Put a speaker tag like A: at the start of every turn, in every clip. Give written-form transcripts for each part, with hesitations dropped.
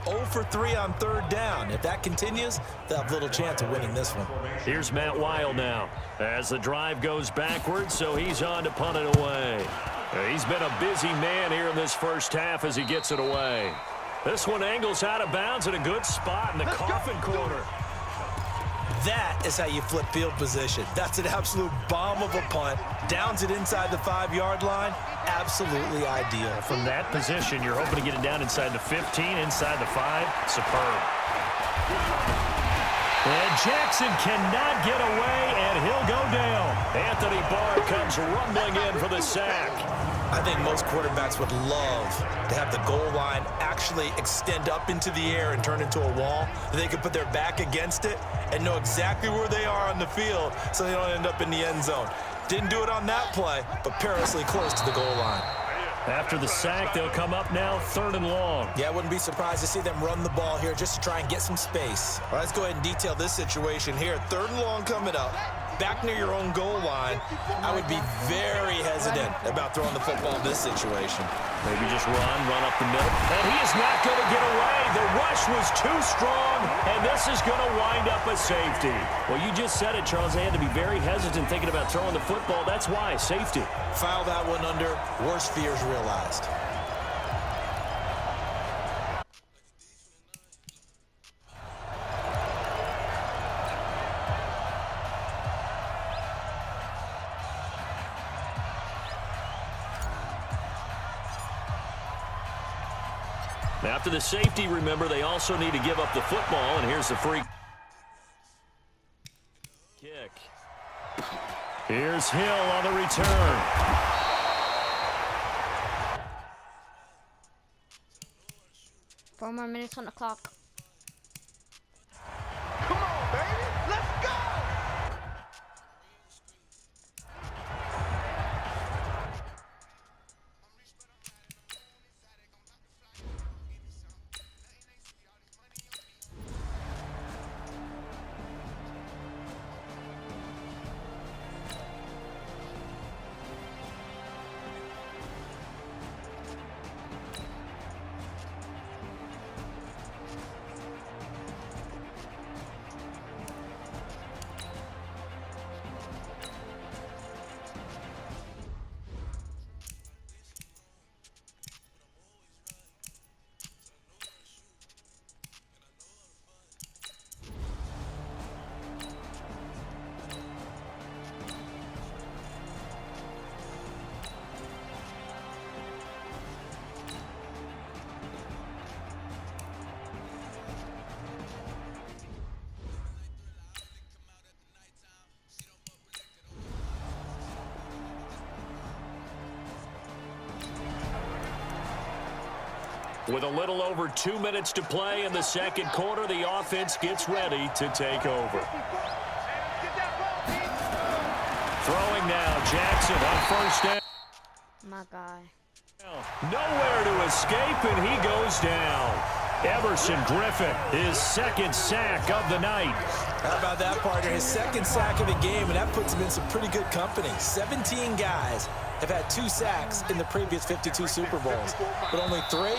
A: 0 for 3 on third down. If that continues, they'll have little chance of winning this one.
B: Here's Matt Weil now as the drive goes backwards, so he's on to punt it away. He's been a busy man here in this first half as he gets it away. This one angles out of bounds in a good spot in the coffin corner.
A: That is how you flip field position. That's an absolute bomb of a punt. Downs it inside the 5-yard line. Absolutely ideal.
B: From that position, you're hoping to get it down inside the 15, inside the 5. Superb. And Jackson cannot get away, and he'll go down. Anthony Barr comes rumbling in for the sack.
A: I think most quarterbacks would love to have the goal line actually extend up into the air and turn into a wall. They could put their back against it and know exactly where they are on the field so they don't end up in the end zone. Didn't do it on that play, but perilously close to the goal line.
B: After the sack, they'll come up now 3rd and long.
A: Yeah, I wouldn't be surprised to see them run the ball here just to try and get some space. All right, let's go ahead and detail this situation here. 3rd and long coming up. Back near your own goal line, I would be very hesitant about throwing the football in this situation.
B: Maybe just run up the middle. And he is not going to get away. The rush was too strong, and this is going to wind up a safety. Well, you just said it, Charles. They had to be very hesitant thinking about throwing the football. That's why, safety.
A: File that one under worst fears realized.
B: After the safety, remember, they also need to give up the football, and here's the free kick. Here's Hill on the return.
C: 4 more minutes on the clock.
D: Come on, baby. Let's go.
B: With a little over 2 minutes to play in the second quarter, the offense gets ready to take over. Throwing now, Jackson on 1st down.
C: My guy.
B: Nowhere to escape, and he goes down. Everson Griffin, his 2nd sack of the night.
A: How about that, partner? His 2nd sack of the game, and that puts him in some pretty good company. 17 guys have had 2 sacks in the previous 52 Super Bowls, but only 3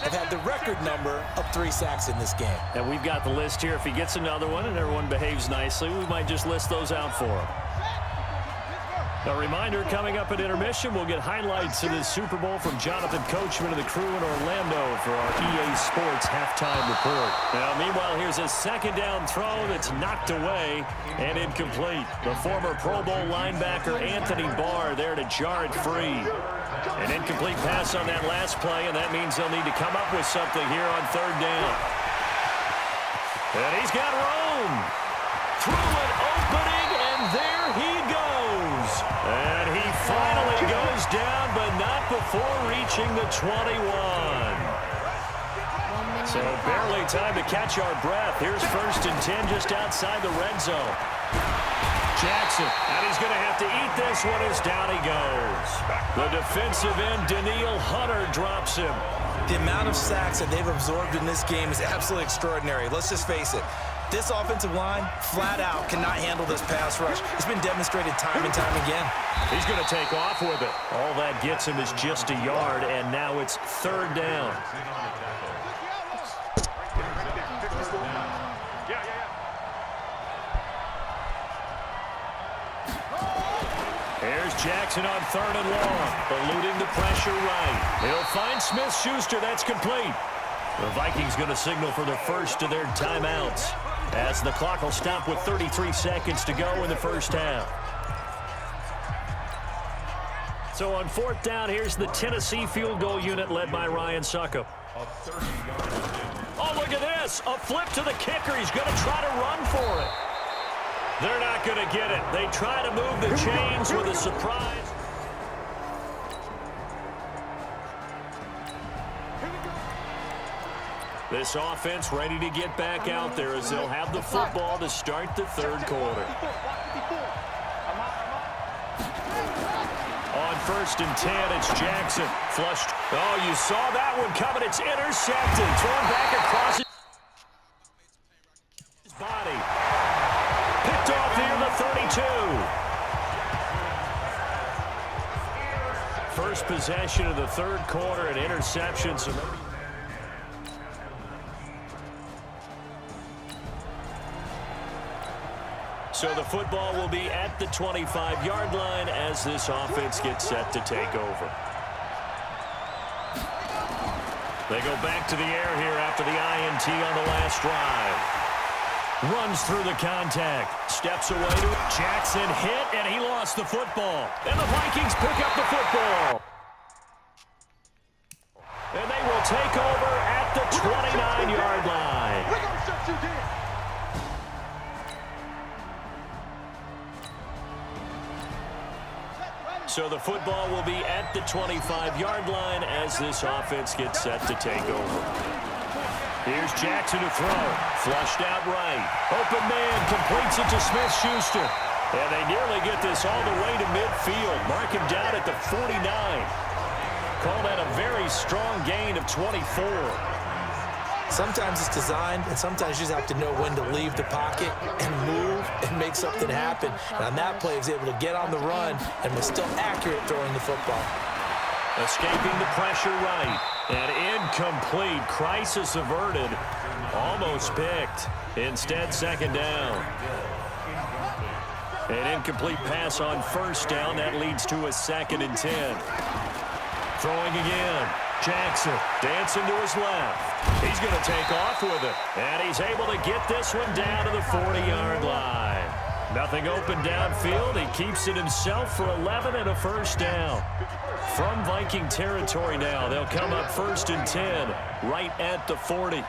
A: have had the record number of 3 sacks in this game.
B: And we've got the list here. If he gets another one and everyone behaves nicely, we might just list those out for him. A reminder, coming up at intermission, we'll get highlights of this Super Bowl from Jonathan Coachman and the crew in Orlando for our EA Sports halftime report. Now, meanwhile, here's a 2nd down throw that's knocked away and incomplete. The former Pro Bowl linebacker Anthony Barr there to jar it free. An incomplete pass on that last play, and that means they'll need to come up with something here on 3rd down. And he's got room. Through an opening, and there he goes. And he finally goes down, but not before reaching the 21. So barely time to catch our breath. Here's 1st and 10 just outside the red zone. Jackson, and he's going to have to eat this one as down he goes. The defensive end, Daniil Hunter, drops him.
A: The amount of sacks that they've absorbed in this game is absolutely extraordinary. Let's just face it. This offensive line, flat out, cannot handle this pass rush. It's been demonstrated time and time again.
B: He's going to take off with it. All that gets him is just a yard, and now it's 3rd down. Jackson on 3rd and long, eluding the pressure right. He'll find Smith-Schuster. That's complete. The Vikings going to signal for the first of their timeouts as the clock will stop with 33 seconds to go in the first half. So on 4th down, here's the Tennessee field goal unit led by Ryan Succop. Oh, look at this. A flip to the kicker. He's going to try to run for it. They're not going to get it. They try to move the chains with a surprise. This offense ready to get back out there as they'll have the football to start the 3rd quarter. On 1st and 10, it's Jackson. Flushed. Oh, you saw that one coming. It's intercepted. Thrown back across his body. Picked off near the 32. First possession of the 3rd quarter, an interception. So the football will be at the 25-yard line as this offense gets set to take over. They go back to the air here after the INT on the last drive. Runs through the contact. Steps away to it. Jackson hit, and he lost the football. And the Vikings pick up the football. And they will take over at the 29-yard line.
D: We're going to shut you down.
B: So the football will be at the 25-yard line as this offense gets set to take over. Here's Jackson to throw. Flushed out right. Open man completes it to Smith-Schuster. And they nearly get this all the way to midfield. Mark him down at the 49. Call that a very strong gain of 24.
A: Sometimes it's designed, and sometimes you just have to know when to leave the pocket and move and make something happen. And on that play, he was able to get on the run and was still accurate throwing the football.
B: Escaping the pressure right. And incomplete. Crisis averted. Almost picked. Instead, 2nd down. An incomplete pass on 1st down. That leads to a 2nd and 10. Throwing again. Jackson dancing to his left. He's going to take off with it. And he's able to get this one down to the 40-yard line. Nothing open downfield. He keeps it himself for 11 and a 1st down. From Viking territory now, they'll come up 1st and 10 right at the 40.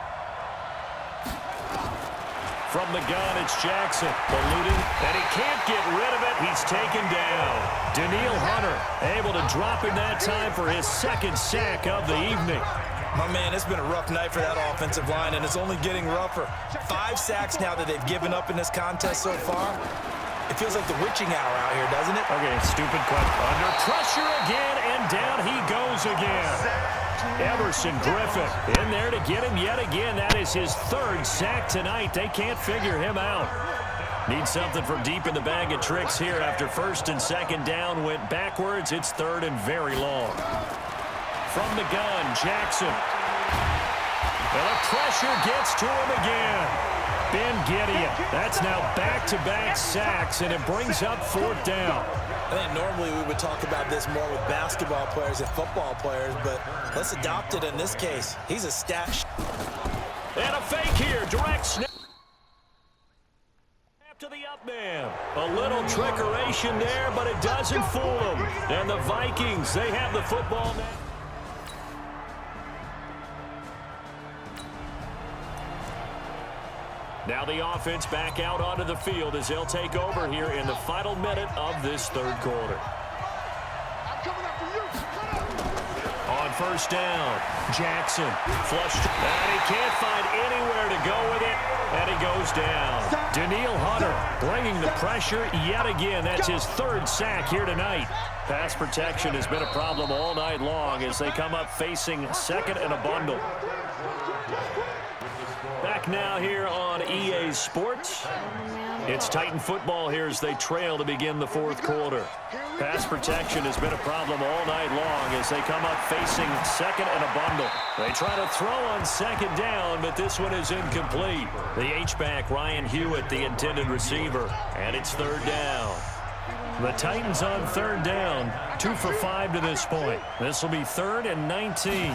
B: From the gun, it's Jackson. Eluding, and he can't get rid of it. He's taken down. Daniil Hunter able to drop in that time for his 2nd sack of the evening.
A: My man, it's been a rough night for that offensive line, and it's only getting rougher. 5 sacks now that they've given up in this contest so far. It feels like the witching hour out here, doesn't it?
B: Okay, stupid question. Under pressure again, and down he goes again. Emerson Griffin in there to get him yet again. That is his 3rd sack tonight. They can't figure him out. Need something from deep in the bag of tricks here after 1st and 2nd down went backwards. It's 3rd and very long. From the gun, Jackson. And the pressure gets to him again. Ben Gideon. That's now back-to-back sacks, and it brings up 4th down.
A: I think normally we would talk about this more with basketball players and football players, but let's adopt it in this case. He's a stat.
B: And a fake here. Direct snap to the up man. A little trickeration there, but it doesn't fool them. And the Vikings, they have the football now. Now the offense back out onto the field as they'll take over here in the final minute of this 3rd quarter. On 1st down, Jackson flushed, and he can't find anywhere to go with it, and he goes down. Daniil Hunter bringing the pressure yet again. That's his 3rd sack here tonight. Pass protection has been a problem all night long as they come up facing 2nd and a bundle. Back now here on EA Sports. It's Titan football here as they trail to begin the 4th quarter. Pass protection has been a problem all night long as they come up facing 2nd and a bundle. They try to throw on 2nd down, but this one is incomplete. The H-back, Ryan Hewitt, the intended receiver, and it's 3rd down. The Titans on third down, 2 for 5 to this point. This will be 3rd and 19.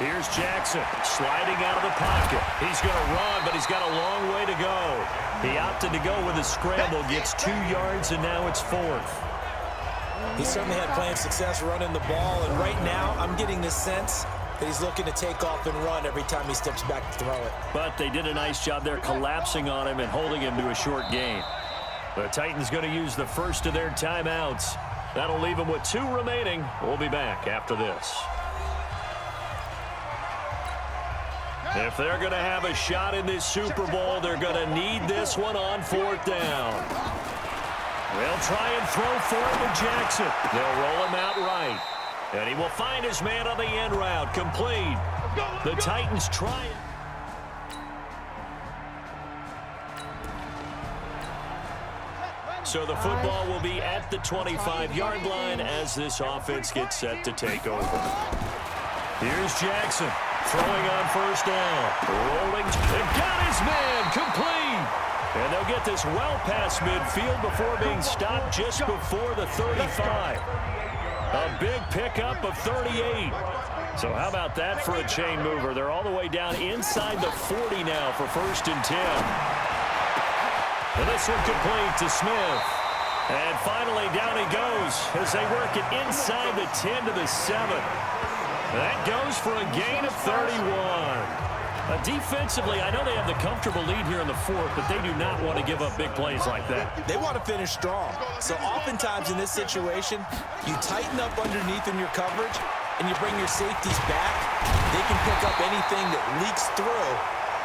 B: Here's Jackson sliding out of the pocket. He's going to run, but he's got a long way to go. He opted to go with a scramble, gets 2 yards, and now it's 4th.
A: He certainly had plenty of success running the ball, and right now I'm getting the sense that he's looking to take off and run every time he steps back to throw it.
B: But they did a nice job there collapsing on him and holding him to a short gain. The Titans going to use the first of their timeouts. That'll leave them with 2 remaining. We'll be back after this. If they're going to have a shot in this Super Bowl, they're going to need this one on 4th down. They'll try and throw for it with Jackson. They'll roll him out right. And he will find his man on the end route. Complete. The Titans try it. So the football will be at the 25-yard line as this offense gets set to take over. Here's Jackson throwing on 1st down. Rolling. They've got his man. Complete. And they'll get this well past midfield before being stopped just before the 35. A big pickup of 38. So how about that for a chain mover? They're all the way down inside the 40 now for 1st and 10. And this one complete to Smith. And finally down he goes as they work it inside the 10 to the 7. That goes for a gain of 31. Defensively, I know they have the comfortable lead here in the 4th, but they do not want to give up big plays like that.
A: They want to finish strong. So oftentimes in this situation, you tighten up underneath in your coverage and you bring your safeties back. They can pick up anything that leaks through.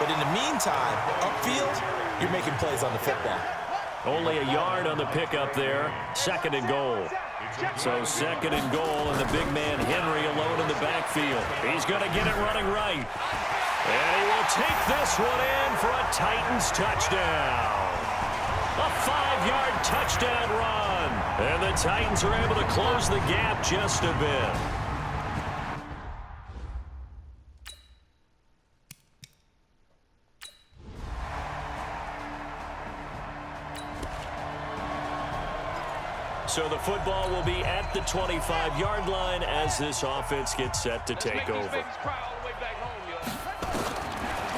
A: But in the meantime, upfield, you're making plays on the football.
B: Only a yard on the pickup there. 2nd and goal. So 2nd and goal, and the big man Henry alone in the backfield. He's going to get it running right. And he will take this one in for a Titans touchdown. A 5-yard touchdown run. And the Titans are able to close the gap just a bit. So the football will be at the 25-yard line as this offense gets set to take over.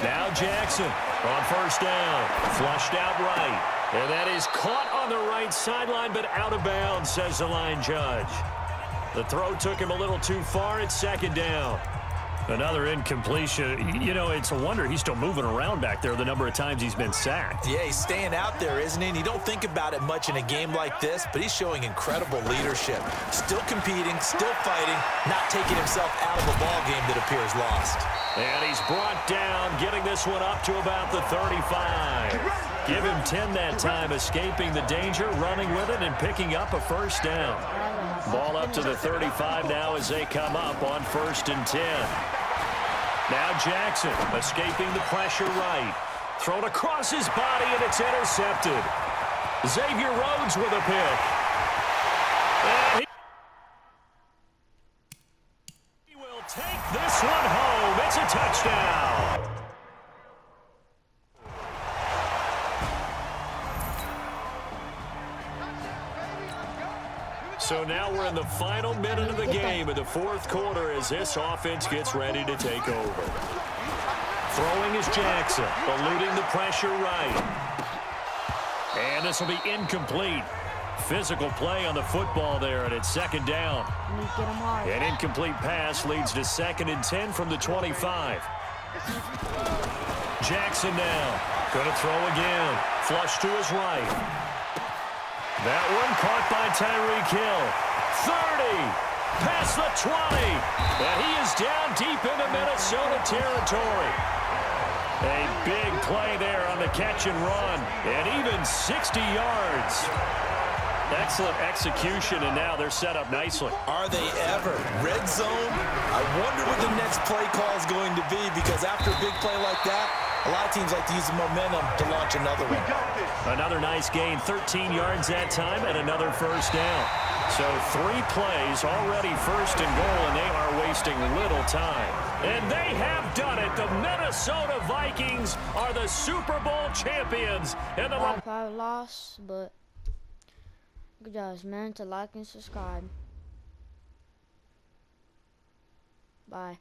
B: Now Jackson on 1st down. Flushed out right. And that is caught on the right sideline, but out of bounds, says the line judge. The throw took him a little too far. It's 2nd down. Another incompletion. You know, it's a wonder he's still moving around back there the number of times he's been sacked.
A: Yeah, he's staying out there, isn't he? And you don't think about it much in a game like this, but he's showing incredible leadership. Still competing, still fighting, not taking himself out of a ball game that appears lost.
B: And he's brought down, getting this one up to about the 35. Give him 10 that time, escaping the danger, running with it, and picking up a 1st down. Ball up to the 35 now as they come up on 1st and 10. Now Jackson escaping the pressure right. Thrown across his body, and it's intercepted. Xavier Rhodes with a pick. And he will take this one home. It's a touchdown. So now we're in the final minute of the game in the 4th quarter as this offense gets ready to take over. Throwing is Jackson, eluding the pressure right. And this will be incomplete. Physical play on the football there, and it's 2nd down. An incomplete pass leads to 2nd and 10 from the 25. Jackson now, going to throw again. Flush to his right. That one caught by Tyreek Hill. 30, past the 20, and he is down deep into Minnesota territory. A big play there on the catch and run, and even 60 yards. Excellent execution, and now they're set up nicely.
A: Are they ever? Red zone? I wonder what the next play call is going to be, because after a big play like that, a lot of teams like to use the momentum to launch another one.
B: Another nice gain, 13 yards that time, and another 1st down. So 3 plays already 1st and goal, and they are wasting little time. And they have done it. The Minnesota Vikings are the Super Bowl champions. And the
C: I lost, but Good job, man. To like and subscribe. Bye.